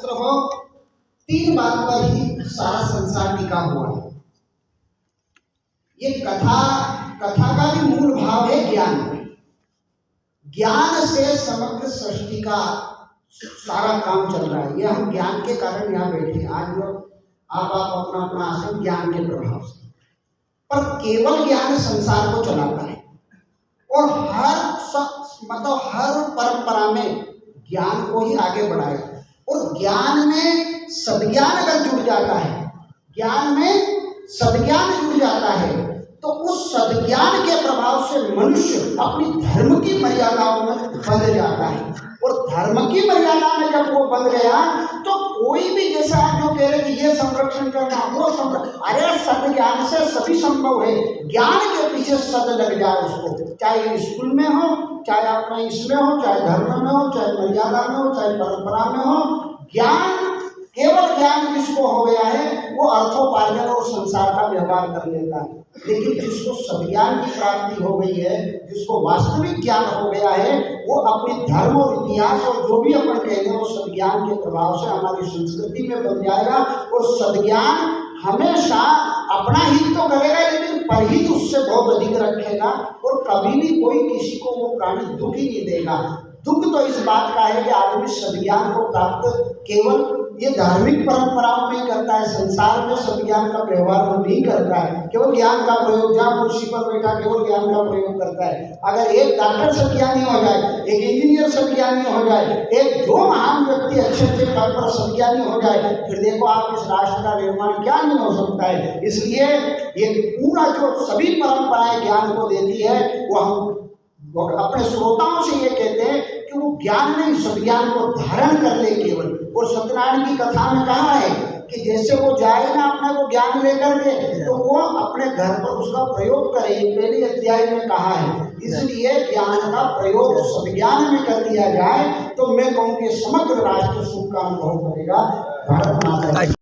शास्त्र हो, तीन बात पर ही सारा संसार टिका हुआ है। ये कथा का भी मूल भाव है ज्ञान। ज्ञान से समग्र सृष्टि का सारा काम चल रहा है। ये हम ज्ञान के कारण यहाँ बैठे आज लोग आप अपना अपना आसन ज्ञान के प्रभाव से, पर केवल ज्ञान संसार को चलाता है। और हर परंपरा में ज्ञान को ही आगे बढ़ाएगा। और ज्ञान में सद्ज्ञान अगर जुड़ जाता है, ज्ञान में सद्ज्ञान जुड़ जाता है, तो उस सद्ज्ञान के प्रभाव से मनुष्य अपनी धर्म की मर्यादाओं में बंध जाता है। और धर्म की मर्यादा में जब वो बंध गया तो कोई भी, जैसा जो कह रहे कि ये संरक्षण करना वो संरक्षण, अरे सद्ज्ञान से सभी संभव है। ज्ञान के पीछे सद लग जाए उसको, चाहे स्कूल में हो, चाहे अपने इसमें हो, चाहे धर्म में हो, चाहे मर्यादा में हो, चाहे परंपरा में हो। ज्ञान, केवल ज्ञान जिसको हो गया है वो अर्थोपार्जन और संसार का व्यवहार कर लेता है। लेकिन जिसको सद्ज्ञान की प्राप्ति हो गई है, जिसको वास्तविक ज्ञान हो गया है, वो अपने धर्म और इतिहास और जो भी अपन कहते हैं वो सद्ज्ञान के प्रभाव से हमारी संस्कृति में बन जाएगा। और सद्ज्ञान हमेशा अपना हित तो करेगा लेकिन परहित उससे बहुत अधिक रखेगा। और कभी भी कोई किसी को वो प्राणी दुख ही नहीं देगा। दुख तो इस बात का है कि आदमी सद्ज्ञान को प्राप्त केवल ये धार्मिक परंपराओं में करता है, संसार में सद्ज्ञान का व्यवहार वो नहीं करता है। केवल ज्ञान का प्रयोग, जहाँ कुर्सी पर बैठा केवल ज्ञान का प्रयोग करता है। अगर एक डॉक्टर सद्ज्ञानी हो जाए, एक इंजीनियर सद्ज्ञानी हो जाए, एक जो महान व्यक्ति अच्छे अच्छे पद पर सद्ज्ञानी हो जाए, फिर देखो आप इस राष्ट्र का निर्माण क्या नहीं हो सकता है। इसलिए ये पूरा जो सभी परंपराएं ज्ञान को देती है, वो हम अपने श्रोताओं से ये कहते हैं कि वो ज्ञान नहीं सद्ज्ञान को धारण कर ले केवल। और सत्यनारायण की कथा में कहा है कि जैसे वो जाए ना अपने को ज्ञान लेकर के, तो वो अपने घर पर उसका प्रयोग करे। पहले अध्याय में कहा है। इसलिए ज्ञान का प्रयोग सद्ज्ञान में कर दिया जाए तो मैं कहूँ कि समग्र राष्ट्र सुख का अनुभव करेगा। भारत माता